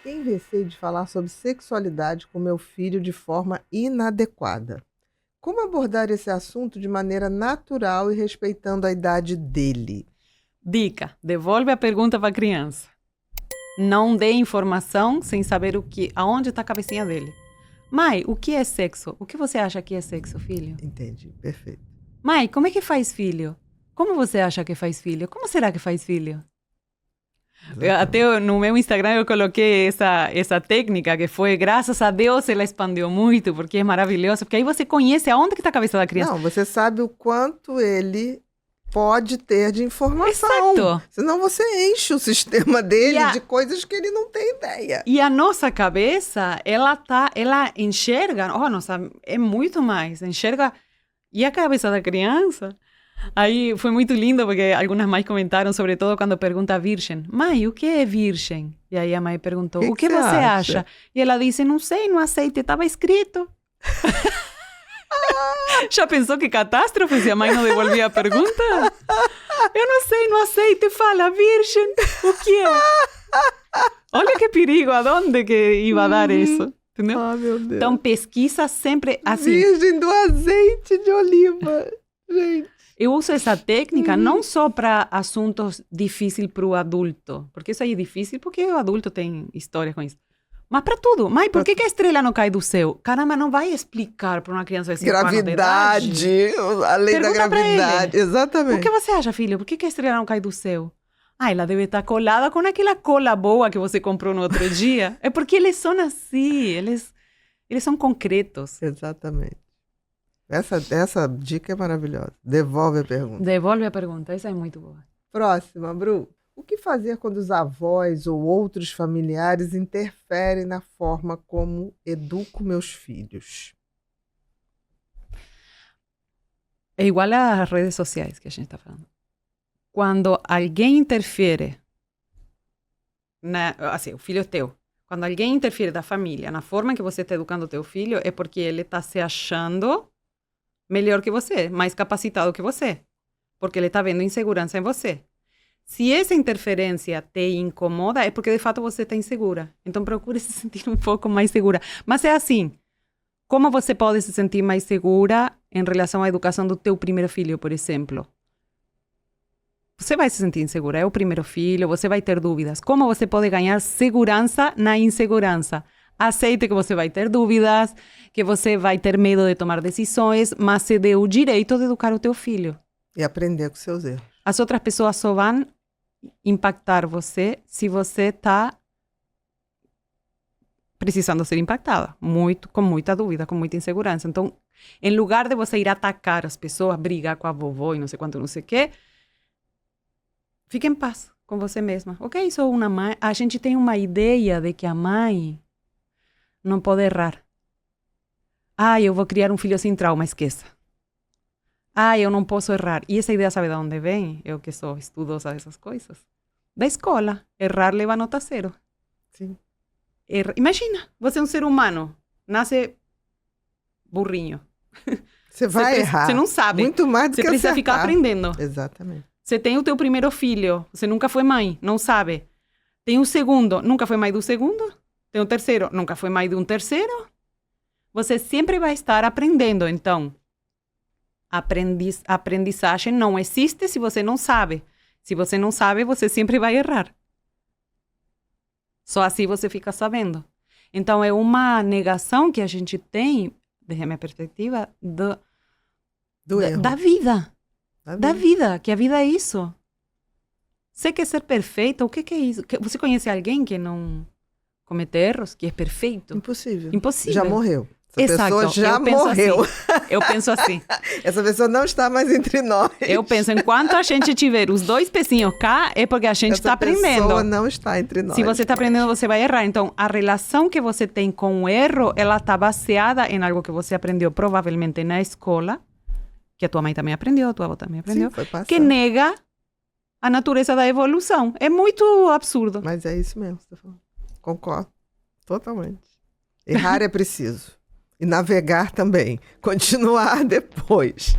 Tenho receio de falar sobre sexualidade com meu filho de forma inadequada. Como abordar esse assunto de maneira natural e respeitando a idade dele? Dica: devolve a pergunta para a criança. Não dê informação sem saber aonde está a cabecinha dele. Mãe, o que é sexo? O que você acha que é sexo, filho? Entendi, perfeito. Mãe, como é que faz filho? Como você acha que faz filho? Como será que faz filho? Até no meu Instagram eu coloquei essa técnica que foi, graças a Deus, ela expandiu muito, porque é maravilhosa, porque aí você conhece aonde que está a cabeça da criança. Não, você sabe o quanto ele pode ter de informação. Exato. Senão você enche o sistema dele de coisas que ele não tem ideia. E a nossa cabeça, ela enxerga, nossa, é muito mais, enxerga. E a cabeça da criança, aí foi muito lindo, porque algumas mães comentaram, sobretudo quando pergunta virgem. Mãe, o que é virgem? E aí a mãe perguntou, o que você acha? E ela disse, não sei, no aceite estava escrito. Já pensou que catástrofe se a mãe não devolvia a pergunta? Eu não sei, no aceite fala virgem, o que é? Olha que perigo, aonde que ia dar isso? Entendeu? Ah, meu Deus. Então pesquisa sempre assim. Virgem do azeite de oliva, gente. Eu uso essa técnica não só para assuntos difíceis para o adulto, porque isso aí é difícil porque o adulto tem história com isso. Mas para tudo. Mãe, por que a estrela não cai do céu? Caramba, não vai explicar para uma criança de 5 anos de idade. A lei da gravidade. Exatamente. O que você acha, filho? Por que a estrela não cai do céu? Ela deve estar colada com aquela cola boa que você comprou no outro dia. É porque eles são assim, eles são concretos. Exatamente. Essa dica é maravilhosa. Devolve a pergunta. Devolve a pergunta, essa é muito boa. Próxima, Bru. O que fazer quando os avós ou outros familiares interferem na forma como educo meus filhos? É igual às redes sociais que a gente está falando. Quando alguém interfere, assim, o filho é teu. Quando alguém interfere da família, na forma que você está educando o teu filho, é porque ele está se achando melhor que você, mais capacitado que você. Porque ele está vendo insegurança em você. Se essa interferência te incomoda, é porque de fato você está insegura. Então procure se sentir um pouco mais segura. Mas é assim, como você pode se sentir mais segura em relação à educação do teu primeiro filho, por exemplo? Você vai se sentir insegura, é o primeiro filho, você vai ter dúvidas. Como você pode ganhar segurança na insegurança? Aceite que você vai ter dúvidas, que você vai ter medo de tomar decisões, mas se dê o direito de educar o teu filho. E aprender com seus erros. As outras pessoas só vão impactar você se você está precisando ser impactada, com muita dúvida, com muita insegurança. Então, em lugar de você ir atacar as pessoas, brigar com a vovó e não sei quanto, não sei o quê, fique em paz com você mesma. Ok, sou uma mãe. A gente tem uma ideia de que a mãe não pode errar. Eu vou criar um filho sem trauma, esqueça. Eu não posso errar. E essa ideia sabe de onde vem? Eu que sou estudosa dessas coisas. Da escola. Errar leva nota 0. Sim. Imagina, você é um ser humano. Nasce burrinho. Você vai errar. Você não sabe. Muito mais do que você precisa acertar. Ficar aprendendo. Exatamente. Você tem o teu primeiro filho. Você nunca foi mãe. Não sabe. Tem o segundo. Nunca foi mãe do segundo. Tem o terceiro. Nunca foi mãe de um terceiro. Você sempre vai estar aprendendo. Então, aprendizagem não existe se você não sabe. Se você não sabe, você sempre vai errar. Só assim você fica sabendo. Então, é uma negação que a gente tem, desde a minha perspectiva, da vida. Da vida, que a vida é isso. Você quer ser perfeita? O que é isso? Você conhece alguém que não comete erros, que é perfeito? Impossível. Impossível. Já morreu. Essa Exato. pessoa já morreu. Assim. Eu penso assim. Essa pessoa não está mais entre nós. Eu penso, enquanto a gente tiver os 2 pezinhos cá, é porque a gente está aprendendo. Essa pessoa não está entre nós. Se você está aprendendo, você vai errar. Então, a relação que você tem com o erro, ela está baseada em algo que você aprendeu provavelmente na escola, que a tua mãe também aprendeu, a tua avó também aprendeu, sim, que nega a natureza da evolução. É muito absurdo. Mas é isso mesmo que você está falando. Concordo. Totalmente. Errar é preciso. E navegar também. Continuar depois.